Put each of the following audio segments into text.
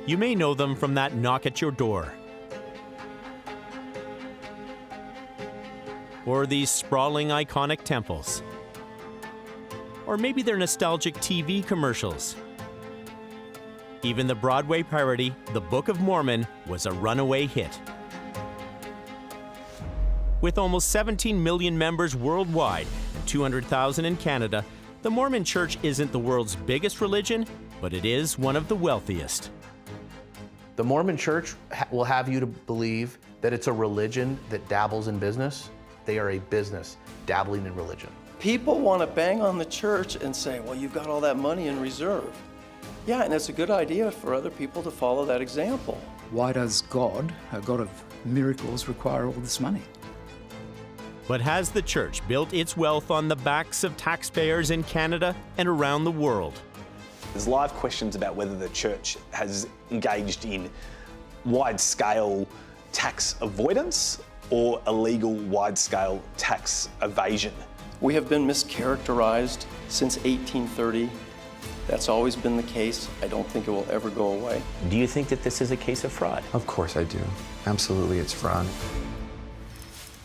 You may know them from that knock at your door, or these sprawling iconic temples, or maybe their nostalgic TV commercials. Even the Broadway parody, The Book of Mormon, was a runaway hit. With almost 17 million members worldwide and 200,000 in Canada, the Mormon Church isn't the world's biggest religion, but it is one of the wealthiest. The Mormon Church will have you to believe that it's a religion that dabbles in business. They are a business dabbling in religion. People want to bang on the church and say, well, you've got all that money in reserve. Yeah, and it's a good idea for other people to follow that example. Why does God, a God of miracles, require all this money? But has the church built its wealth on the backs of taxpayers in Canada and around the world? There's live questions about whether the church has engaged in wide-scale tax avoidance or illegal wide-scale tax evasion. We have been mischaracterized since 1830. That's always been the case. I don't think it will ever go away. Do you think that this is a case of fraud? Of course I do. Absolutely, it's fraud.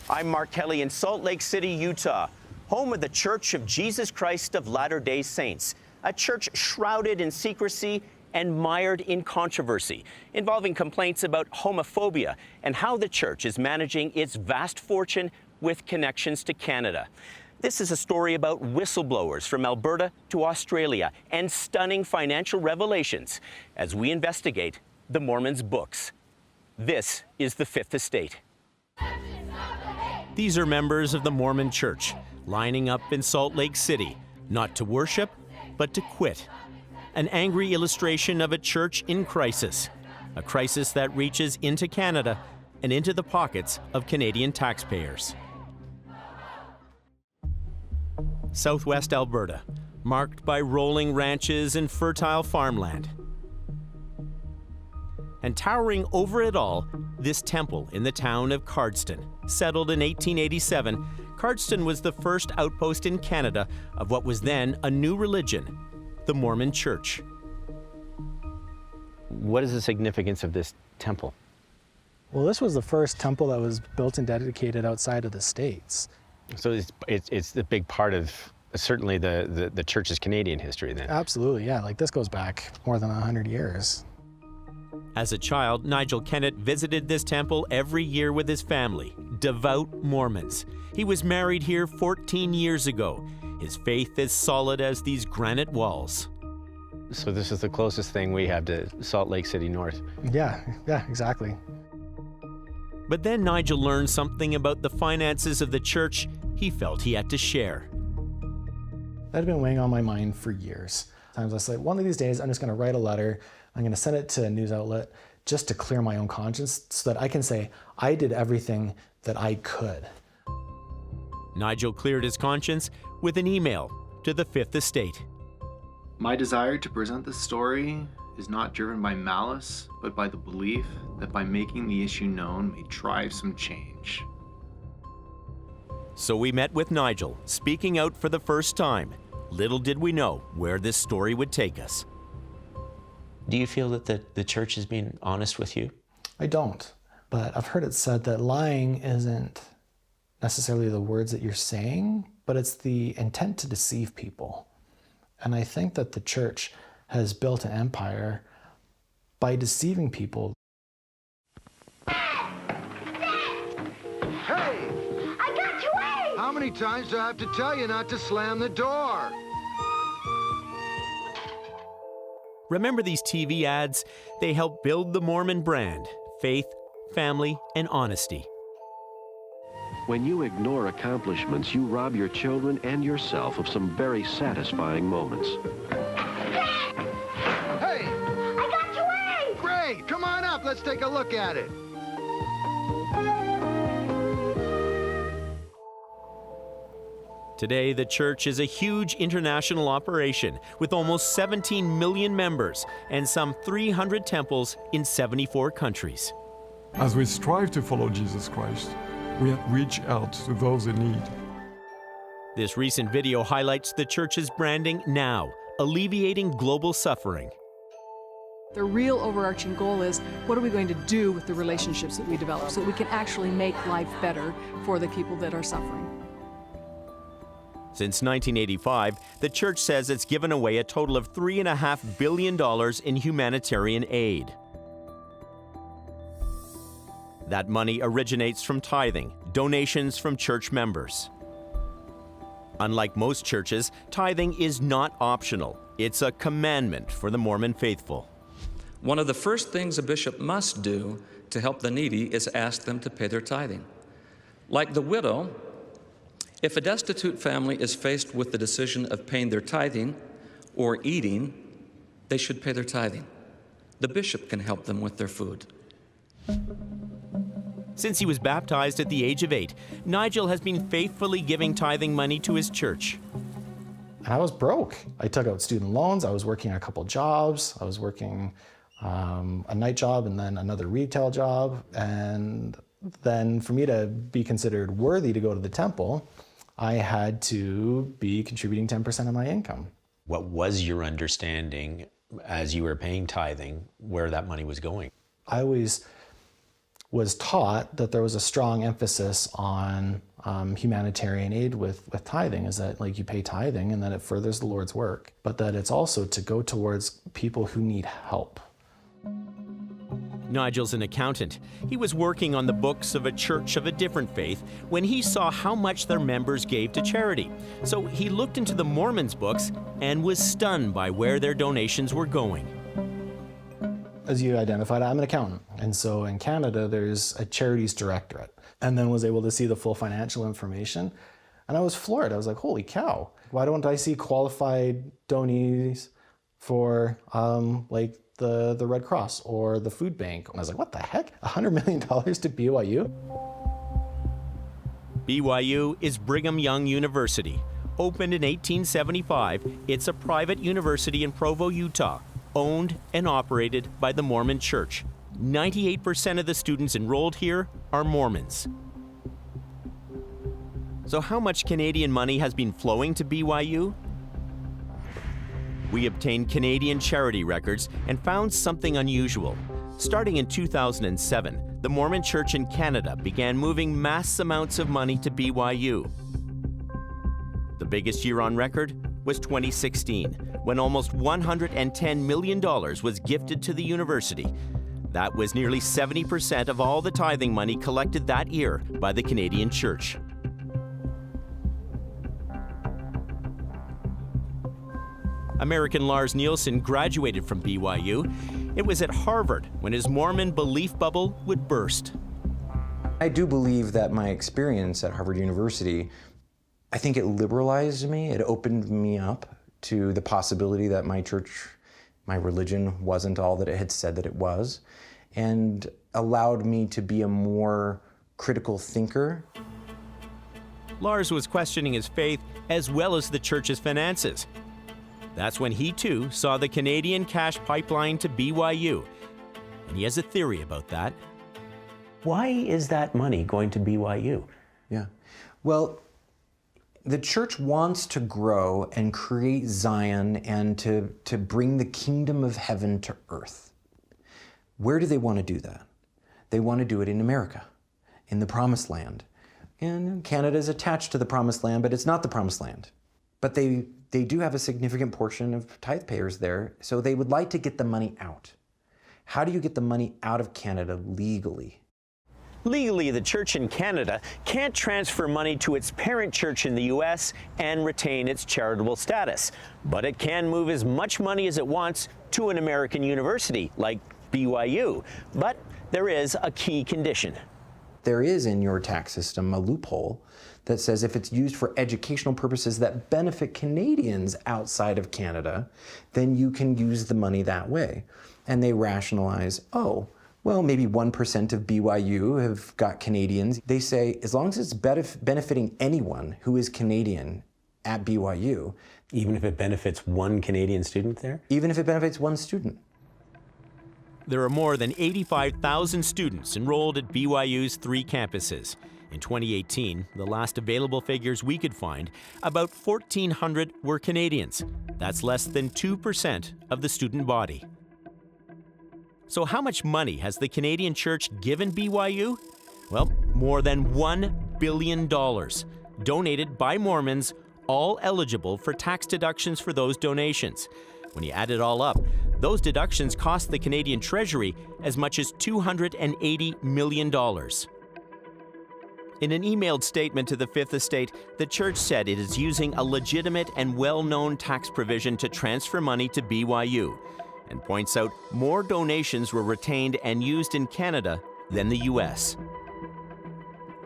I'm Mark Kelly in Salt Lake City, Utah, home of the Church of Jesus Christ of Latter-day Saints, a church shrouded in secrecy and mired in controversy, involving complaints about homophobia and how the church is managing its vast fortune with connections to Canada. This is a story about whistleblowers from Alberta to Australia and stunning financial revelations as we investigate the Mormons' books. This is the Fifth Estate. These are members of the Mormon Church lining up in Salt Lake City, not to worship, but to quit. An angry illustration of a church in crisis, a crisis that reaches into Canada and into the pockets of Canadian taxpayers. Southwest Alberta, marked by rolling ranches and fertile farmland. And towering over it all, this temple in the town of Cardston. Settled in 1887, Cardston was the first outpost in Canada of what was then a new religion, the Mormon Church. What is the significance of this temple? Well, this was the first temple that was built and dedicated outside of the States. So it's a big part of certainly the church's Canadian history then. Absolutely, yeah. Like this goes back more than 100 years. As a child, Nigel Kennett visited this temple every year with his family, devout Mormons. He was married here 14 years ago. His faith is solid as these granite walls. So this is the closest thing we have to Salt Lake City North. Yeah, exactly. But then Nigel learned something about the finances of the church he felt he had to share. That had been weighing on my mind for years. Sometimes I was like, one of these days I'm just going to write a letter. I'm going to send it to a news outlet just to clear my own conscience so that I can say I did everything that I could. Nigel cleared his conscience with an email to the Fifth Estate. My desire to present this story is not driven by malice, but by the belief that by making the issue known may drive some change. So we met with Nigel, speaking out for the first time. Little did we know where this story would take us. Do you feel that the church is being honest with you? I don't, but I've heard it said that lying isn't necessarily the words that you're saying, but it's the intent to deceive people. And I think that the church has built an empire by deceiving people. Hey! I got you away! How many times do I have to tell you not to slam the door? Remember these TV ads? They help build the Mormon brand, faith, family, and honesty. When you ignore accomplishments, you rob your children and yourself of some very satisfying moments. Hey! I got you away! Great! Come on up, let's take a look at it. Today, the church is a huge international operation with almost 17 million members and some 300 temples in 74 countries. As we strive to follow Jesus Christ, we reach out to those in need. This recent video highlights the church's branding now, alleviating global suffering. The real overarching goal is, what are we going to do with the relationships that we develop so that we can actually make life better for the people that are suffering? Since 1985, the church says it's given away a total of $3.5 billion in humanitarian aid. That money originates from tithing, donations from church members. Unlike most churches, tithing is not optional. It's a commandment for the Mormon faithful. One of the first things a bishop must do to help the needy is ask them to pay their tithing. Like the widow, if a destitute family is faced with the decision of paying their tithing or eating, they should pay their tithing. The bishop can help them with their food. Since he was baptized at the age of 8, Nigel has been faithfully giving tithing money to his church. And I was broke. I took out student loans. I was working a couple jobs. I was working a night job and then another retail job. And then for me to be considered worthy to go to the temple, I had to be contributing 10% of my income. What was your understanding as you were paying tithing, where that money was going? I always was taught that there was a strong emphasis on humanitarian aid with tithing, is that like you pay tithing and that it furthers the Lord's work, but that it's also to go towards people who need help. Nigel's an accountant. He was working on the books of a church of a different faith when he saw how much their members gave to charity. So he looked into the Mormons' books and was stunned by where their donations were going. As you identified, I'm an accountant. And so in Canada, there's a charities directorate, and then was able to see the full financial information. And I was floored. I was like, holy cow, why don't I see qualified donees for like the Red Cross or the food bank? And I was like, what the heck? $100 million to BYU? BYU is Brigham Young University. Opened in 1875, it's a private university in Provo, Utah, owned and operated by the Mormon Church. 98% of the students enrolled here are Mormons. So how much Canadian money has been flowing to BYU? We obtained Canadian charity records and found something unusual. Starting in 2007, the Mormon Church in Canada began moving mass amounts of money to BYU. The biggest year on record was 2016, when almost $110 million was gifted to the university. That was nearly 70% of all the tithing money collected that year by the Canadian Church. American Lars Nielsen graduated from BYU. It was at Harvard when his Mormon belief bubble would burst. I do believe that my experience at Harvard University, I think it liberalized me. It opened me up to the possibility that my church, my religion, wasn't all that it had said that it was, and allowed me to be a more critical thinker. Lars was questioning his faith as well as the church's finances. That's when he too saw the Canadian cash pipeline to BYU, and he has a theory about that. Why is that money going to BYU? Yeah, well, the church wants to grow and create Zion and to bring the kingdom of heaven to earth. Where do they want to do that? They want to do it in America, in the Promised Land. And Canada is attached to the Promised Land, but it's not the Promised Land. But they do have a significant portion of tithe payers there, so they would like to get the money out. How do you get the money out of Canada legally? Legally, the church in Canada can't transfer money to its parent church in the U.S. and retain its charitable status. But it can move as much money as it wants to an American university, like BYU. But there is a key condition. There is in your tax system a loophole that says if it's used for educational purposes that benefit Canadians outside of Canada, then you can use the money that way. And they rationalize, oh, well, maybe 1% of BYU have got Canadians. They say, as long as it's benefiting anyone who is Canadian at BYU. Even if it benefits one Canadian student there? Even if it benefits one student. There are more than 85,000 students enrolled at BYU's 3 campuses. In 2018, the last available figures we could find, about 1,400 were Canadians. That's less than 2% of the student body. So how much money has the Canadian Church given BYU? Well, more than $1 billion, donated by Mormons, all eligible for tax deductions for those donations. When you add it all up, those deductions cost the Canadian Treasury as much as $280 million. In an emailed statement to the Fifth Estate, the church said it is using a legitimate and well-known tax provision to transfer money to BYU, and points out more donations were retained and used in Canada than the U.S.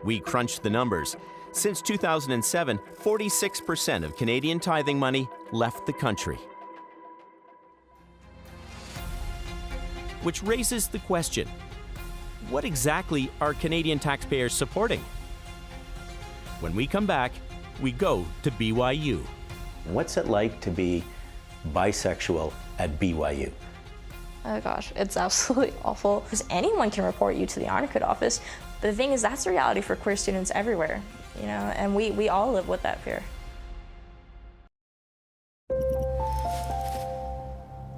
We crunched the numbers. Since 2007, 46% of Canadian tithing money left the country. Which raises the question, what exactly are Canadian taxpayers supporting? When we come back, we go to BYU. What's it like to be bisexual at BYU? Oh gosh, it's absolutely awful. Because anyone can report you to the honor code office. But the thing is, that's the reality for queer students everywhere, you know, and we all live with that fear.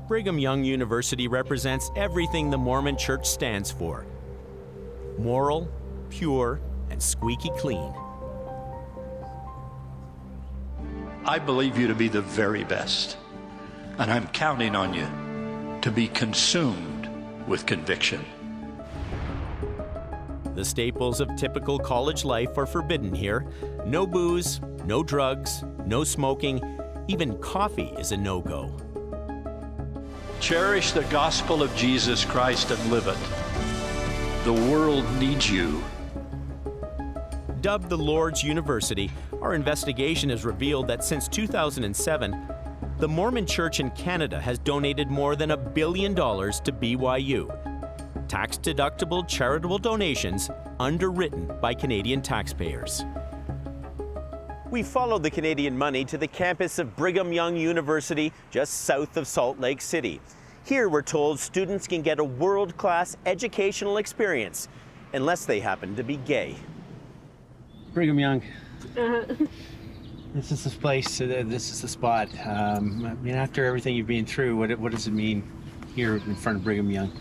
Brigham Young University represents everything the Mormon Church stands for. Moral, pure, and squeaky clean. I believe you to be the very best, and I'm counting on you to be consumed with conviction. The staples of typical college life are forbidden here. No booze, no drugs, no smoking, even coffee is a no-go. Cherish the gospel of Jesus Christ and live it. The world needs you. Dubbed the Lord's University, our investigation has revealed that since 2007, the Mormon Church in Canada has donated more than $1 billion to BYU. Tax-deductible charitable donations underwritten by Canadian taxpayers. We followed the Canadian money to the campus of Brigham Young University just south of Salt Lake City. Here we're told students can get a world-class educational experience, unless they happen to be gay. Brigham Young. This is the place, this is the spot. I mean, after everything you've been through, what does it mean here in front of Brigham Young?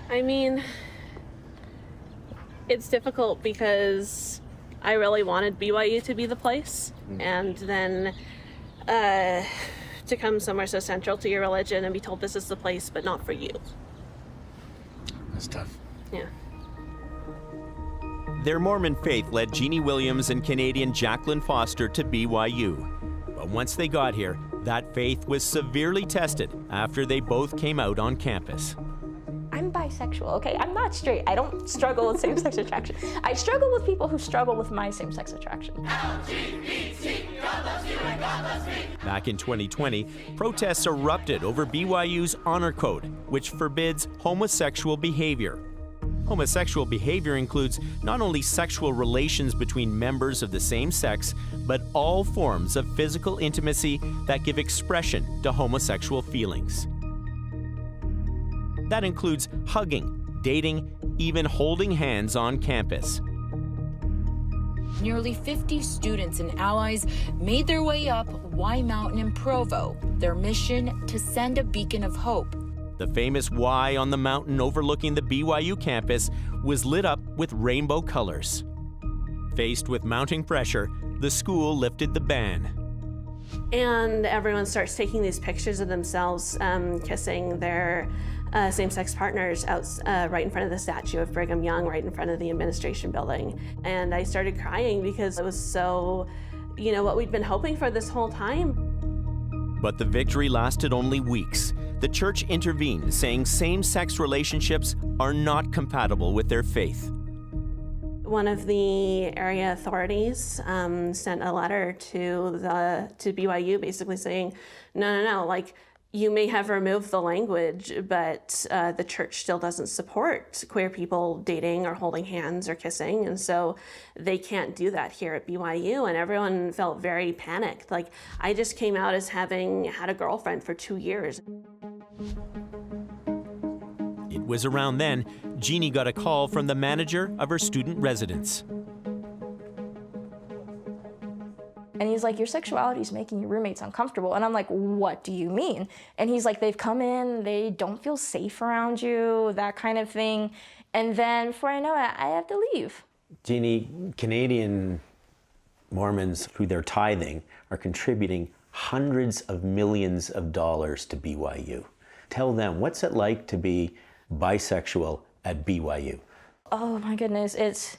I mean, it's difficult because I really wanted BYU to be the place, and then to come somewhere so central to your religion and be told this is the place, but not for you. That's tough. Yeah. Their Mormon faith led Jeannie Williams and Canadian Jacqueline Foster to BYU. But once they got here, that faith was severely tested after they both came out on campus. I'm bisexual, okay? I'm not straight. I don't struggle with same-sex attraction. I struggle with people who struggle with my same-sex attraction. Back in 2020, protests erupted over BYU's honor code, which forbids homosexual behavior. Homosexual behavior includes not only sexual relations between members of the same sex, but all forms of physical intimacy that give expression to homosexual feelings. That includes hugging, dating, even holding hands on campus. Nearly 50 students and allies made their way up Y Mountain in Provo, their mission to send a beacon of hope. The famous Y on the mountain overlooking the BYU campus was lit up with rainbow colors. Faced with mounting pressure, the school lifted the ban. And everyone starts taking these pictures of themselves kissing their same-sex partners out right in front of the statue of Brigham Young, right in front of the administration building. And I started crying because it was so, you know, what we'd been hoping for this whole time. But the victory lasted only weeks. The church intervened, saying same-sex relationships are not compatible with their faith. One of the area authorities sent a letter to BYU basically saying, no, like, you may have removed the language, but the church still doesn't support queer people dating or holding hands or kissing, and so they can't do that here at BYU, and everyone felt very panicked. Like, I just came out as having had a girlfriend for 2 years. It was around then Jeannie got a call from the manager of her student residence. And he's like, your sexuality is making your roommates uncomfortable. And I'm like, what do you mean? And he's like, they've come in, they don't feel safe around you, that kind of thing. And then before I know it, I have to leave. Jeannie, Canadian Mormons, through their tithing, are contributing hundreds of millions of dollars to BYU. Tell them, what's it like to be bisexual at BYU? Oh my goodness,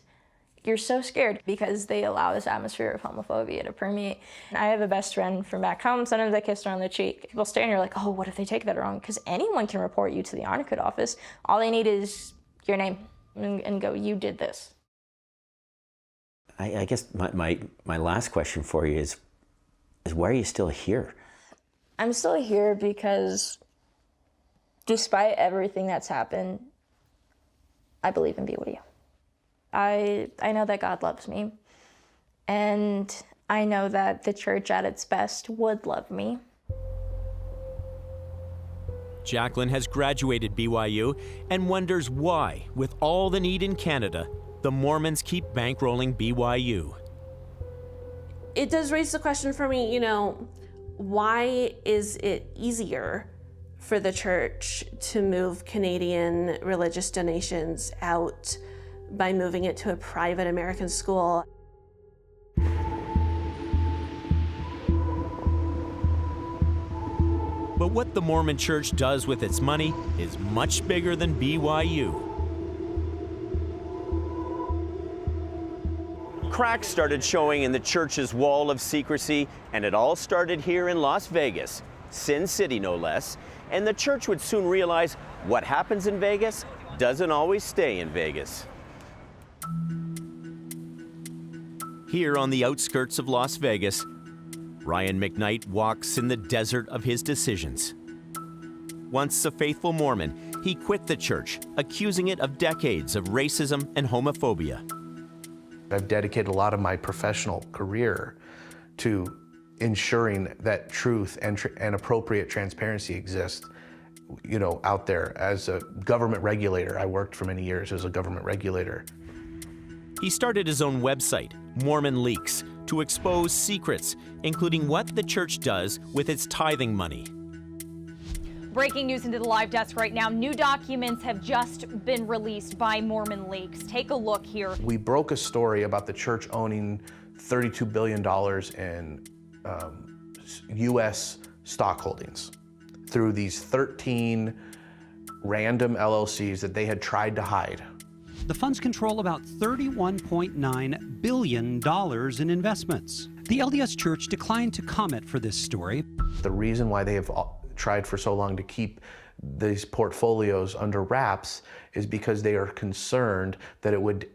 you're so scared because they allow this atmosphere of homophobia to permeate. I have a best friend from back home. Sometimes I kiss her on the cheek. People stare and you're like, oh, what if they take that wrong? Because anyone can report you to the Arnicode office. All they need is your name and go, you did this. I guess my last question for you is why are you still here? I'm still here because despite everything that's happened, I believe in BYU. I know that God loves me, and I know that the church at its best would love me. Jacqueline has graduated BYU and wonders why, with all the need in Canada, the Mormons keep bankrolling BYU. It does raise the question for me, why is it easier for the church to move Canadian religious donations out by moving it to a private American school? But what the Mormon Church does with its money is much bigger than BYU. Cracks started showing in the church's wall of secrecy, and it all started here in Las Vegas, Sin City no less, and the church would soon realize what happens in Vegas doesn't always stay in Vegas. Here on the outskirts of Las Vegas, Ryan McKnight walks in the desert of his decisions. Once a faithful Mormon, he quit the church, accusing it of decades of racism and homophobia. I've dedicated a lot of my professional career to ensuring that truth and appropriate transparency exist, out there. As a government regulator, I worked for many years as a government regulator. He started his own website, Mormon Leaks, to expose secrets, including what the church does with its tithing money. Breaking news into the live desk right now. New documents have just been released by Mormon Leaks. Take a look here. We broke a story about the church owning $32 billion in U.S. stock holdings through these 13 random LLCs that they had tried to hide. The funds control about $31.9 billion in investments. The LDS Church declined to comment for this story. The reason why they have tried for so long to keep these portfolios under wraps is because they are concerned that it would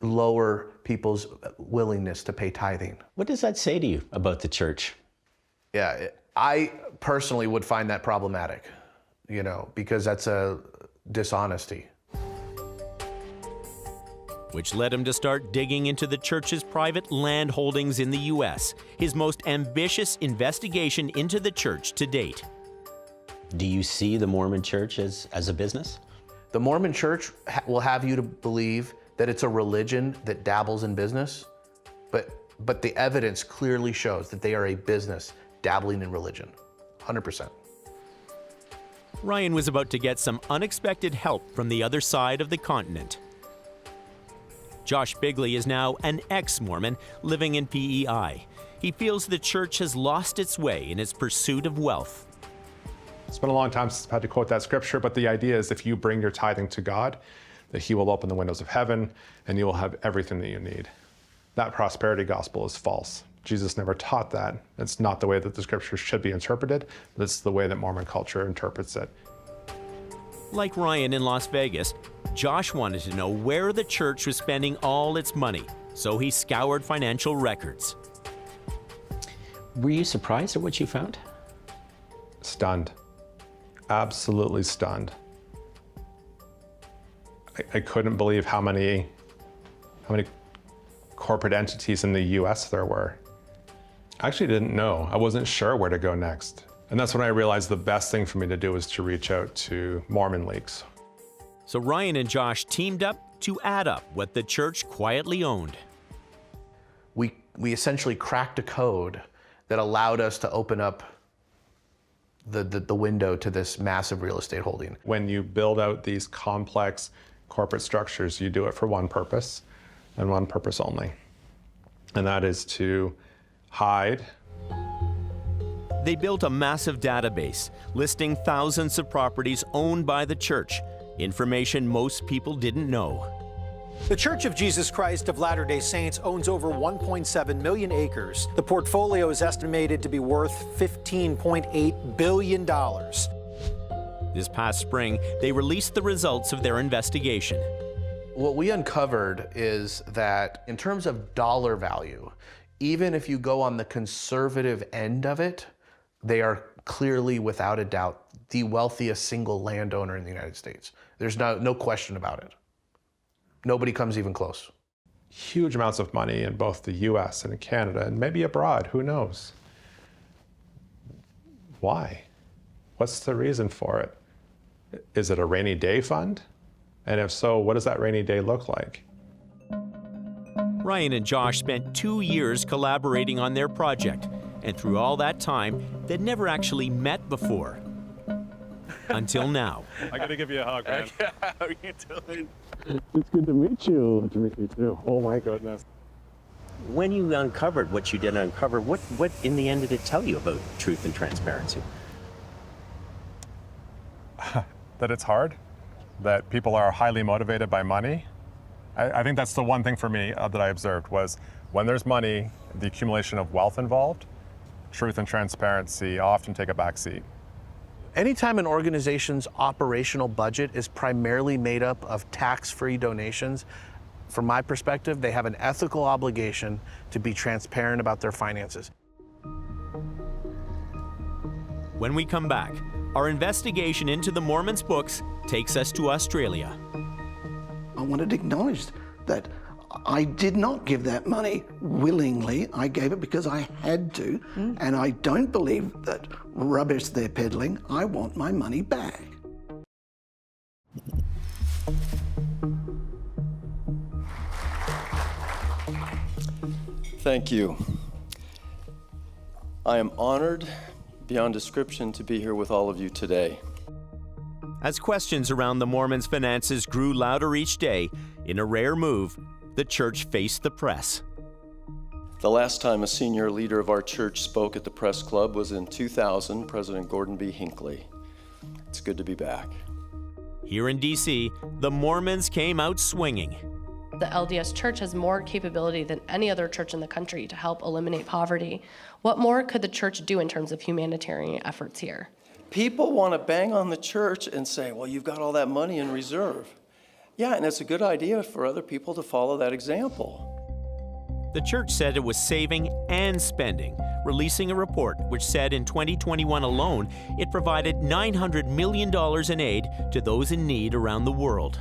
lower people's willingness to pay tithing. What does that say to you about the church? Yeah, I personally would find that problematic, because that's a dishonesty. Which led him to start digging into the church's private land holdings in the U.S., his most ambitious investigation into the church to date. Do you see the Mormon Church as a business? The Mormon Church will have you to believe that it's a religion that dabbles in business, but the evidence clearly shows that they are a business dabbling in religion, 100%. Ryan was about to get some unexpected help from the other side of the continent. Josh Bigley is now an ex-Mormon living in PEI. He feels the church has lost its way in its pursuit of wealth. It's been a long time since I've had to quote that scripture, but the idea is if you bring your tithing to God, that He will open the windows of heaven and you will have everything that you need. That prosperity gospel is false. Jesus never taught that. It's not the way that the scriptures should be interpreted, but it's the way that Mormon culture interprets it. Like Ryan in Las Vegas, Josh wanted to know where the church was spending all its money, so he scoured financial records. Were you surprised at what you found? Stunned. Absolutely stunned. I couldn't believe how many corporate entities in the US there were. I actually didn't know. I wasn't sure where to go next. And that's when I realized the best thing for me to do was to reach out to Mormon Leaks. So Ryan and Josh teamed up to add up what the church quietly owned. We we essentially cracked a code that allowed us to open up the window to this massive real estate holding. When you build out these complex corporate structures, you do it for one purpose and one purpose only, and that is to hide. They built a massive database listing thousands of properties owned by the church, information most people didn't know. The Church of Jesus Christ of Latter-day Saints owns over 1.7 million acres. The portfolio is estimated to be worth $15.8 billion. This past spring, they released the results of their investigation. What we uncovered is that in terms of dollar value, even if you go on the conservative end of it, they are clearly, without a doubt, the wealthiest single landowner in the United States. There's no question about it. Nobody comes even close. Huge amounts of money in both the US and in Canada, and maybe abroad, who knows? Why? What's the reason for it? Is it a rainy day fund? And if so, what does that rainy day look like? Ryan and Josh spent 2 years collaborating on their project, and through all that time, they'd never actually met before. Until now. I gotta give you a hug, man. How are you doing? It's good to meet you. Good to meet you too. Oh my goodness. When you uncovered what you did uncover, what in the end did it tell you about truth and transparency? That it's hard, that people are highly motivated by money. I think that's the one thing for me that I observed was when there's money, the accumulation of wealth involved, truth and transparency often take a back seat. Anytime an organization's operational budget is primarily made up of tax-free donations, from my perspective, they have an ethical obligation to be transparent about their finances. When we come back, our investigation into the Mormons' books takes us to Australia. I wanted to acknowledge that I did not give that money willingly. I gave it because I had to, and I don't believe that rubbish they're peddling. I want my money back. Thank you. I am honored beyond description to be here with all of you today. As questions around the Mormons' finances grew louder each day, in a rare move, the church faced the press. The last time a senior leader of our church spoke at the press club was in 2000, President Gordon B. Hinckley. It's good to be back. Here in D.C., the Mormons came out swinging. The LDS Church has more capability than any other church in the country to help eliminate poverty. What more could the church do in terms of humanitarian efforts here? People want to bang on the church and say, well, you've got all that money in reserve. Yeah, and it's a good idea for other people to follow that example. The church said it was saving and spending, releasing a report which said in 2021 alone, it provided $900 million in aid to those in need around the world.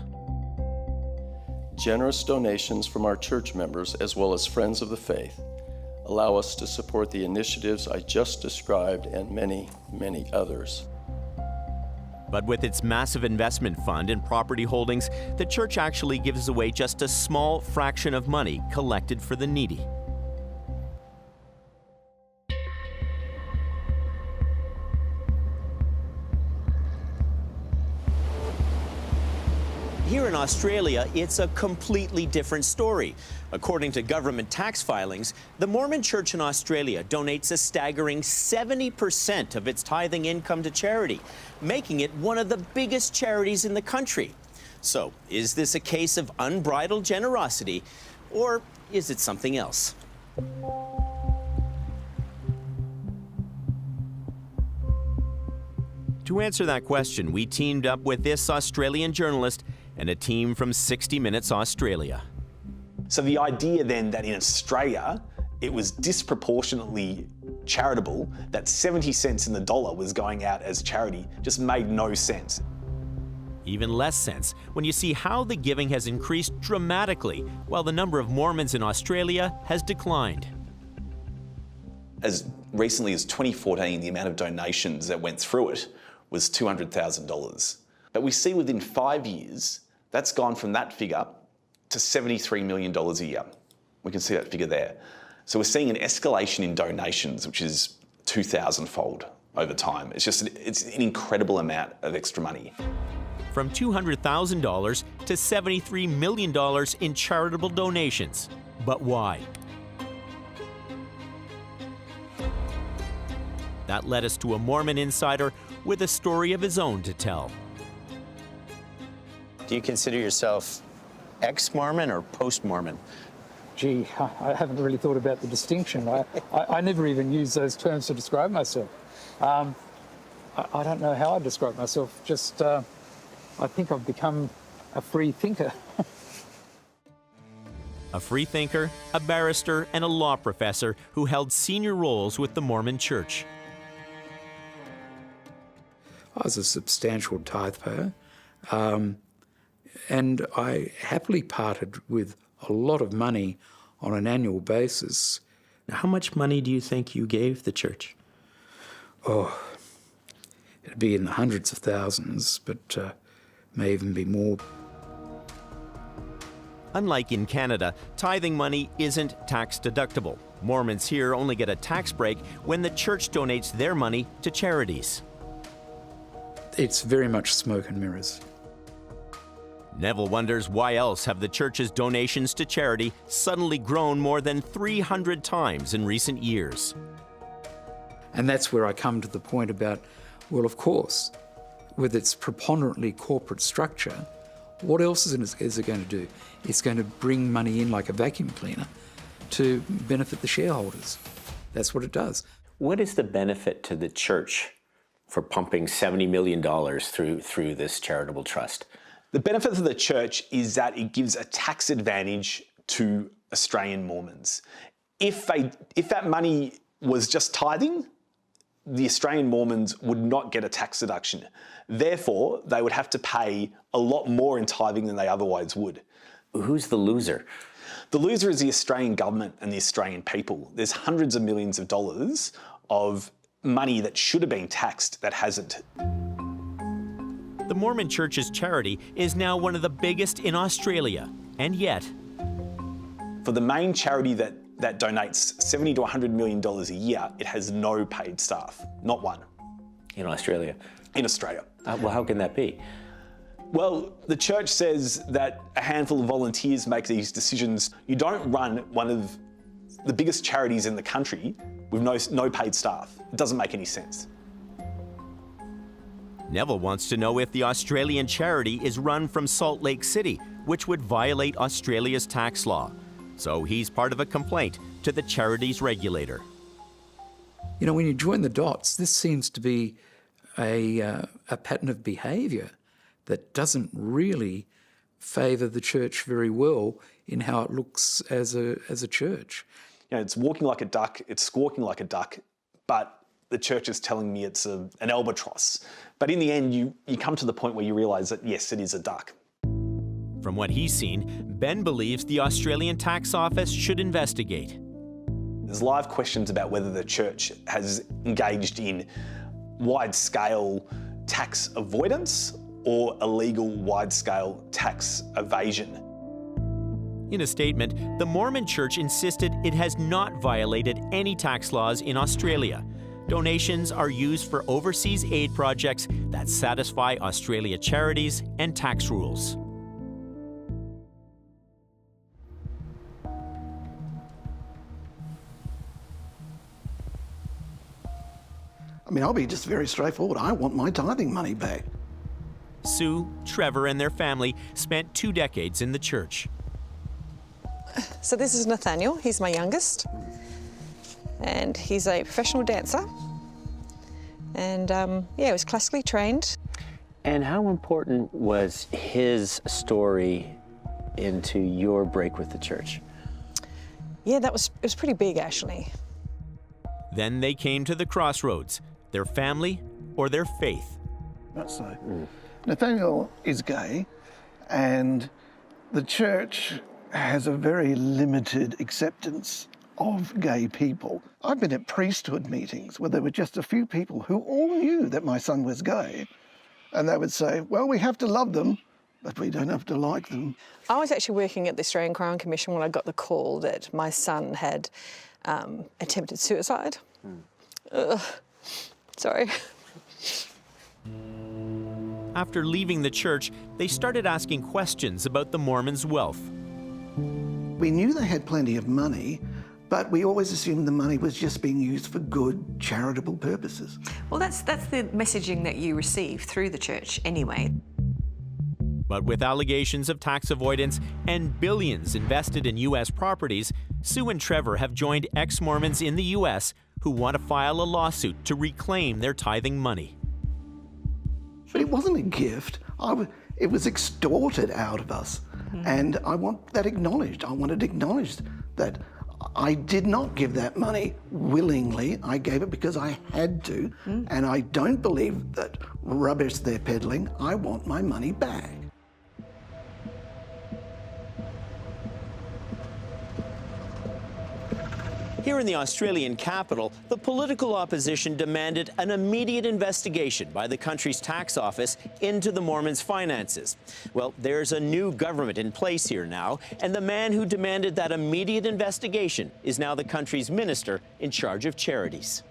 Generous donations from our church members, as well as friends of the faith, allow us to support the initiatives I just described and many, many others. But with its massive investment fund and property holdings, the church actually gives away just a small fraction of money collected for the needy. Here in Australia, it's a completely different story. According to government tax filings, the Mormon Church in Australia donates a staggering 70% of its tithing income to charity, making it one of the biggest charities in the country. So, is this a case of unbridled generosity, or is it something else? To answer that question, we teamed up with this Australian journalist and a team from 60 Minutes Australia. So the idea then that in Australia, it was disproportionately charitable, that 70 cents in the dollar was going out as charity, just made no sense. Even less sense when you see how the giving has increased dramatically while the number of Mormons in Australia has declined. As recently as 2014, the amount of donations that went through it was $200,000. But we see within 5 years, that's gone from that figure to $73 million a year. We can see that figure there. So we're seeing an escalation in donations, which is 2,000-fold over time. It's an incredible amount of extra money. From $200,000 to $73 million in charitable donations. But why? That led us to a Mormon insider with a story of his own to tell. Do you consider yourself ex-Mormon or post-Mormon? Gee, I haven't really thought about the distinction. I never even use those terms to describe myself. I don't know how I describe myself, just I think I've become a free thinker. A free thinker, a barrister, and a law professor who held senior roles with the Mormon Church. I was a substantial tithe payer, and I happily parted with a lot of money on an annual basis. How much money do you think you gave the church? Oh, it'd be in the hundreds of thousands, but may even be more. Unlike in Canada, tithing money isn't tax deductible. Mormons here only get a tax break when the church donates their money to charities. It's very much smoke and mirrors. Neville wonders why else have the church's donations to charity suddenly grown more than 300 times in recent years. And that's where I come to the point about, well, of course, with its preponderantly corporate structure, what else is it going to do? It's going to bring money in like a vacuum cleaner to benefit the shareholders. That's what it does. What is the benefit to the church for pumping $70 million through this charitable trust? The benefit to the church is that it gives a tax advantage to Australian Mormons. If that money was just tithing, the Australian Mormons would not get a tax deduction. Therefore, they would have to pay a lot more in tithing than they otherwise would. Who's the loser? The loser is the Australian government and the Australian people. There's hundreds of millions of dollars of money that should have been taxed that hasn't. The Mormon Church's charity is now one of the biggest in Australia, and yet... For the main charity that donates $70 to $100 million a year, it has no paid staff, not one. In Australia? In Australia. Well, how can that be? Well, the church says that a handful of volunteers make these decisions. You don't run one of the biggest charities in the country with no paid staff. It doesn't make any sense. Neville wants to know if the Australian charity is run from Salt Lake City, which would violate Australia's tax law. So he's part of a complaint to the charities regulator. You know, when you join the dots, this seems to be a pattern of behaviour that doesn't really favour the church very well in how it looks as a church. You know, it's walking like a duck, it's squawking like a duck, but the church is telling me it's an albatross. But in the end, you come to the point where you realise that, yes, it is a duck. From what he's seen, Ben believes the Australian Tax Office should investigate. There's live questions about whether the church has engaged in wide-scale tax avoidance or illegal wide-scale tax evasion. In a statement, the Mormon Church insisted it has not violated any tax laws in Australia. Donations are used for overseas aid projects that satisfy Australia charities and tax rules. I mean, I'll be just very straightforward. I want my tithing money back. Sue, Trevor, and their family spent 2 decades in the church. So this is Nathaniel. He's my youngest. And he's a professional dancer. And yeah, he was classically trained. And how important was his story into your break with the church? Yeah, it was pretty big, actually. Then they came to the crossroads, their family or their faith. That's so. Nathaniel is gay, and the church has a very limited acceptance of gay people. I've been at priesthood meetings where there were just a few people who all knew that my son was gay, and they would say, well, we have to love them, but we don't have to like them. I was actually working at the Australian Crown Commission when I got the call that my son had attempted suicide. Ugh. Sorry. After leaving the church, they started asking questions about the Mormons' wealth. We knew they had plenty of money, but we always assumed the money was just being used for good, charitable purposes. Well, that's the messaging that you receive through the church anyway. But with allegations of tax avoidance and billions invested in U.S. properties, Sue and Trevor have joined ex-Mormons in the U.S. who want to file a lawsuit to reclaim their tithing money. But it wasn't a gift. It was extorted out of us. And I want that acknowledged. I want it acknowledged that I did not give that money willingly. I gave it because I had to. And I don't believe that rubbish they're peddling. I want my money back. Here in the Australian capital, the political opposition demanded an immediate investigation by the country's tax office into the Mormons' finances. Well, there's a new government in place here now, and the man who demanded that immediate investigation is now the country's minister in charge of charities.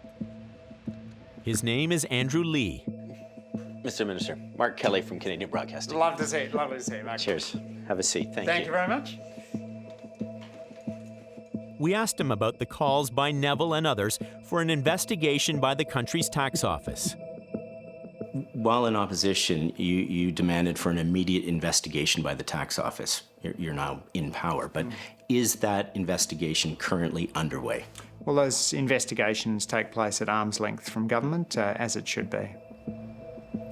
His name is Andrew Lee. Mr. Minister, Mark Kelly from Canadian Broadcasting. Lovely to see you, Mark. Cheers. Have a seat. Thank you. Thank you very much. We asked him about the calls by Neville and others for an investigation by the country's tax office. While in opposition, you demanded for an immediate investigation by the tax office. You're now in power, but is that investigation currently underway? Well, those investigations take place at arm's length from government, as it should be.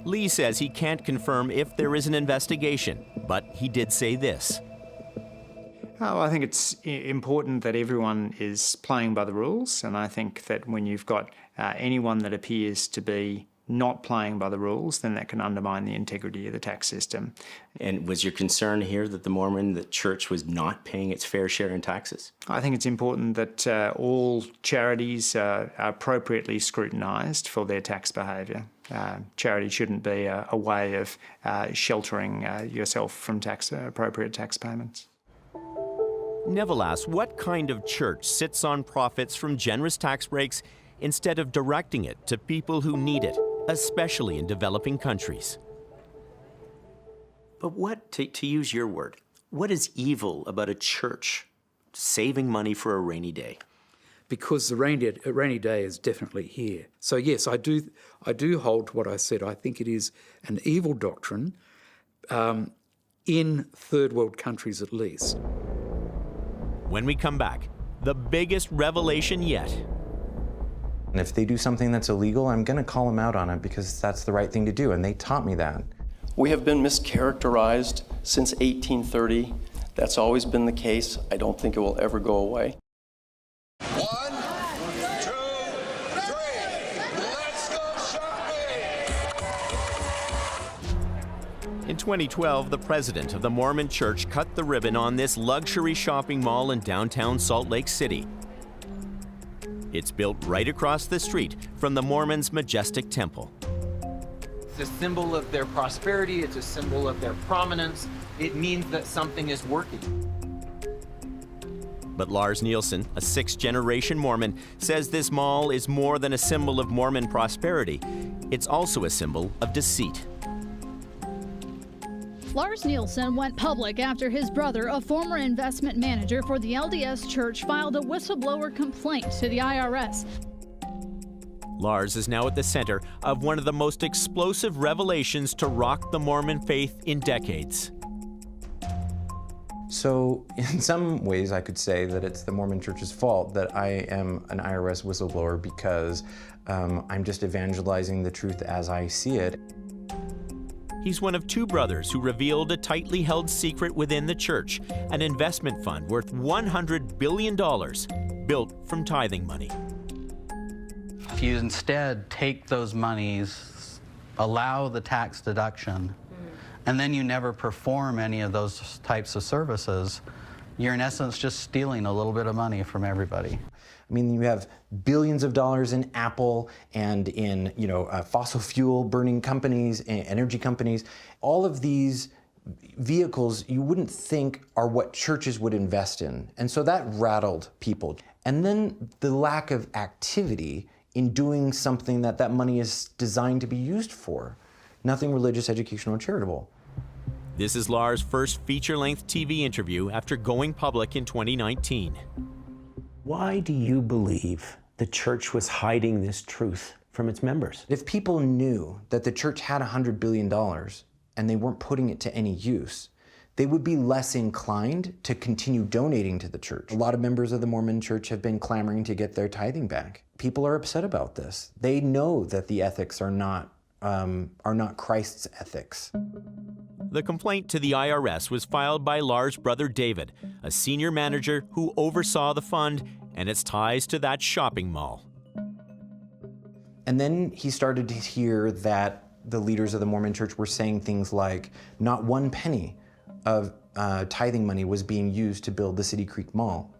Lee says he can't confirm if there is an investigation, but he did say this. Oh, I think it's important that everyone is playing by the rules, and I think that when you've got anyone that appears to be not playing by the rules, then that can undermine the integrity of the tax system. And was your concern here that the church was not paying its fair share in taxes? I think it's important that all charities are appropriately scrutinised for their tax behaviour. Charity shouldn't be a way of sheltering yourself from appropriate tax payments. Neville asks what kind of church sits on profits from generous tax breaks instead of directing it to people who need it, especially in developing countries. But what, to use your word, what is evil about a church saving money for a rainy day? Because the rainy day is definitely here. So yes, I do hold to what I said. I think it is an evil doctrine in third world countries at least. When we come back, the biggest revelation yet. And if they do something that's illegal, I'm going to call them out on it because that's the right thing to do, and they taught me that. We have been mischaracterized since 1830. That's always been the case. I don't think it will ever go away. In 2012, the president of the Mormon Church cut the ribbon on this luxury shopping mall in downtown Salt Lake City. It's built right across the street from the Mormons' majestic temple. It's a symbol of their prosperity, it's a symbol of their prominence. It means that something is working. But Lars Nielsen, a sixth-generation Mormon, says this mall is more than a symbol of Mormon prosperity. It's also a symbol of deceit. Lars Nielsen went public after his brother, a former investment manager for the LDS Church, filed a whistleblower complaint to the IRS. Lars is now at the center of one of the most explosive revelations to rock the Mormon faith in decades. So in some ways I could say that it's the Mormon Church's fault that I am an IRS whistleblower because I'm just evangelizing the truth as I see it. He's one of two brothers who revealed a tightly held secret within the church, an investment fund worth $100 billion, built from tithing money. If you instead take those monies, allow the tax deduction, and then you never perform any of those types of services, you're in essence just stealing a little bit of money from everybody. I mean, you have billions of dollars in Apple and in, fossil fuel burning companies, energy companies. All of these vehicles you wouldn't think are what churches would invest in. And so that rattled people. And then the lack of activity in doing something that that money is designed to be used for. Nothing religious, educational, or charitable. This is Lars' first feature-length TV interview after going public in 2019. Why do you believe the church was hiding this truth from its members? If people knew that the church had $100 billion and they weren't putting it to any use, they would be less inclined to continue donating to the church. A lot of members of the Mormon Church have been clamoring to get their tithing back. People are upset about this. They know that the ethics are not Christ's ethics. The complaint to the IRS was filed by Lars' brother David, a senior manager who oversaw the fund and its ties to that shopping mall. And then he started to hear that the leaders of the Mormon Church were saying things like, not one penny of tithing money was being used to build the City Creek Mall.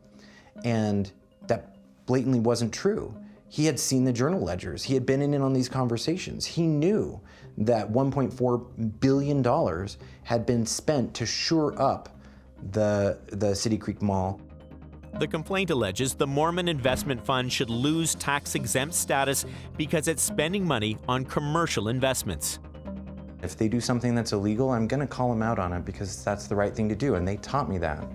And that blatantly wasn't true. He had seen the journal ledgers. He had been in on these conversations. He knew that $1.4 billion had been spent to shore up the City Creek Mall. The complaint alleges the Mormon Investment Fund should lose tax-exempt status because it's spending money on commercial investments. If they do something that's illegal, I'm going to call them out on it because that's the right thing to do, and they taught me that.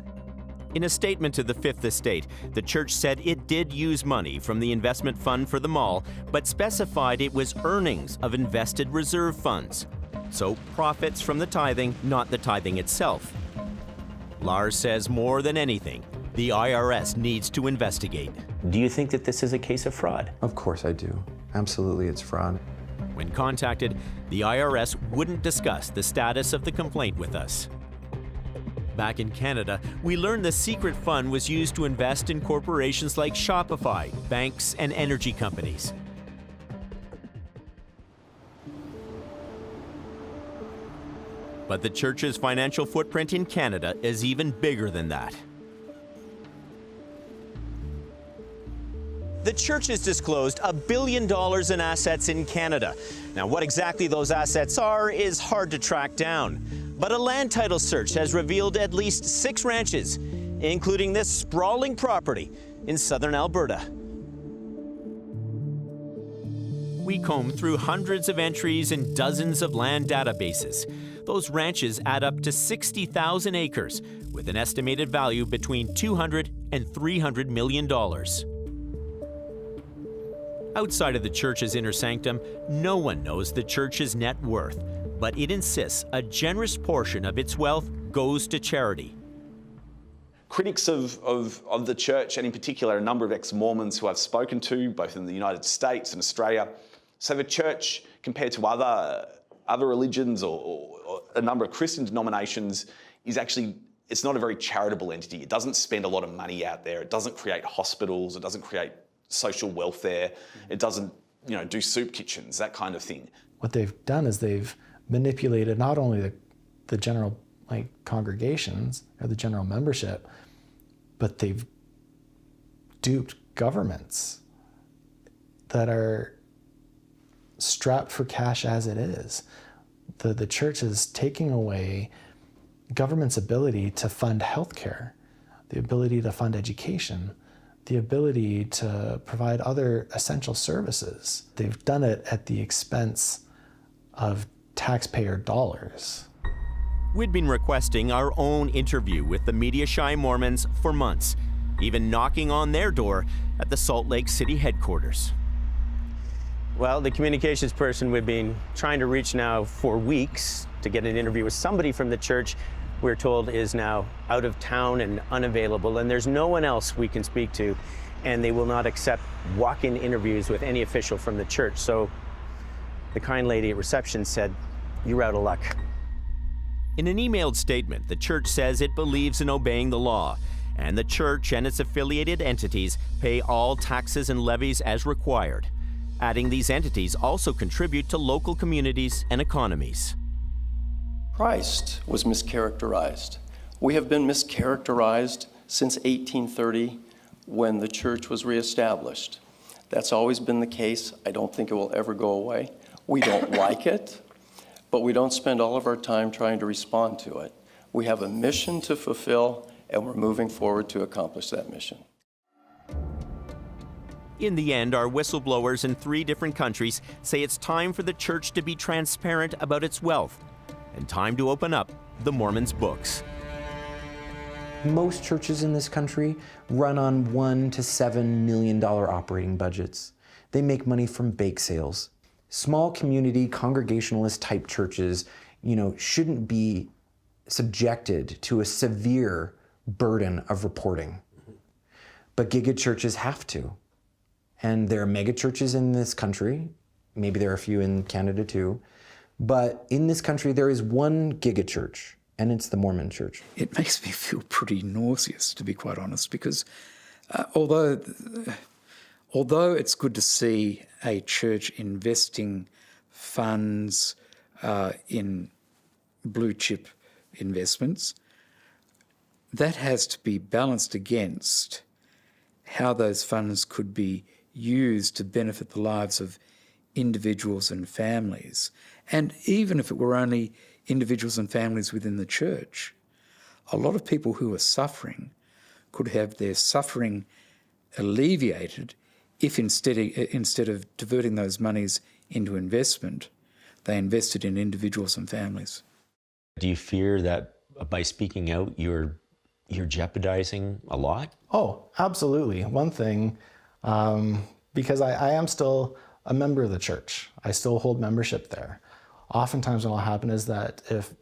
In a statement to the Fifth Estate, the church said it did use money from the investment fund for the mall, but specified it was earnings of invested reserve funds. So profits from the tithing, not the tithing itself. Lars says more than anything, the IRS needs to investigate. Do you think that this is a case of fraud? Of course I do. Absolutely, it's fraud. When contacted, the IRS wouldn't discuss the status of the complaint with us. Back in Canada, we learned the secret fund was used to invest in corporations like Shopify, banks, and energy companies. But the church's financial footprint in Canada is even bigger than that. The church has disclosed $1 billion in assets in Canada. Now, what exactly those assets are is hard to track down. But a land title search has revealed at least 6 ranches, including this sprawling property in southern Alberta. We combed through hundreds of entries and dozens of land databases. Those ranches add up to 60,000 acres, with an estimated value between $200 and $300 million. Outside of the church's inner sanctum, no one knows the church's net worth, but it insists a generous portion of its wealth goes to charity. Critics of the church, and in particular a number of ex-Mormons who I've spoken to, both in the United States and Australia, say the church, compared to other religions or a number of Christian denominations, is actually, it's not a very charitable entity. It doesn't spend a lot of money out there. It doesn't create hospitals. It doesn't create social welfare. It doesn't, do soup kitchens, that kind of thing. What they've done is they've manipulated not only the general congregations or the general membership, but they've duped governments that are strapped for cash as it is. The church is taking away government's ability to fund healthcare, the ability to fund education, the ability to provide other essential services. They've done it at the expense of taxpayer dollars. We'd been requesting our own interview with the media-shy Mormons for months, even knocking on their door at the Salt Lake City headquarters. Well, the communications person we've been trying to reach now for weeks to get an interview with somebody from the church, we're told is now out of town and unavailable, and there's no one else we can speak to, and they will not accept walk-in interviews with any official from the church. So the kind lady at reception said, "You're out of luck." In an emailed statement, the church says it believes in obeying the law, and the church and its affiliated entities pay all taxes and levies as required. Adding these entities also contribute to local communities and economies. Christ was mischaracterized. We have been mischaracterized since 1830 when the church was reestablished. That's always been the case. I don't think it will ever go away. We don't like it, but we don't spend all of our time trying to respond to it. We have a mission to fulfill, and we're moving forward to accomplish that mission. In the end, our whistleblowers in 3 different countries say it's time for the church to be transparent about its wealth and time to open up the Mormon's books. Most churches in this country run on $1 to $7 million operating budgets. They make money from bake sales. Small community congregationalist type churches, shouldn't be subjected to a severe burden of reporting. But giga churches have to. And there are mega churches in this country. Maybe there are a few in Canada too. But in this country, there is one giga church, and it's the Mormon Church. It makes me feel pretty nauseous, to be quite honest, because although it's good to see a church investing funds in blue chip investments, that has to be balanced against how those funds could be used to benefit the lives of individuals and families. And even if it were only individuals and families within the church, a lot of people who are suffering could have their suffering alleviated if instead of diverting those monies into investment, they invested in individuals and families. Do you fear that by speaking out, you're jeopardizing a lot? Oh, absolutely. One thing, because I am still a member of the church. I still hold membership there. Oftentimes what will happen is that if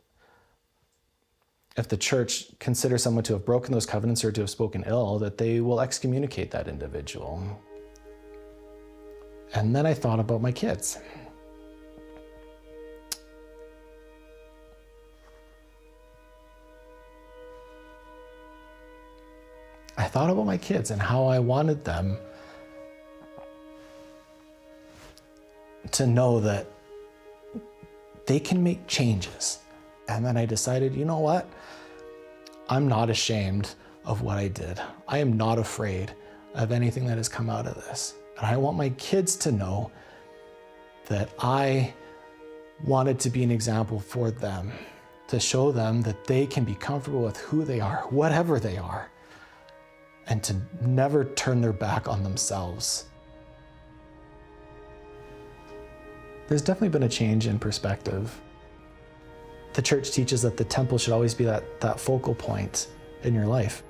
the church considers someone to have broken those covenants or to have spoken ill, that they will excommunicate that individual. And then I thought about my kids. I thought about my kids and how I wanted them to know that they can make changes. And then I decided, you know what? I'm not ashamed of what I did. I am not afraid of anything that has come out of this. And I want my kids to know that I wanted to be an example for them, to show them that they can be comfortable with who they are, whatever they are, and to never turn their back on themselves. There's definitely been a change in perspective. The church teaches that the temple should always be that focal point in your life.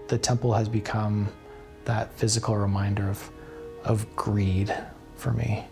The temple has become that physical reminder of greed for me.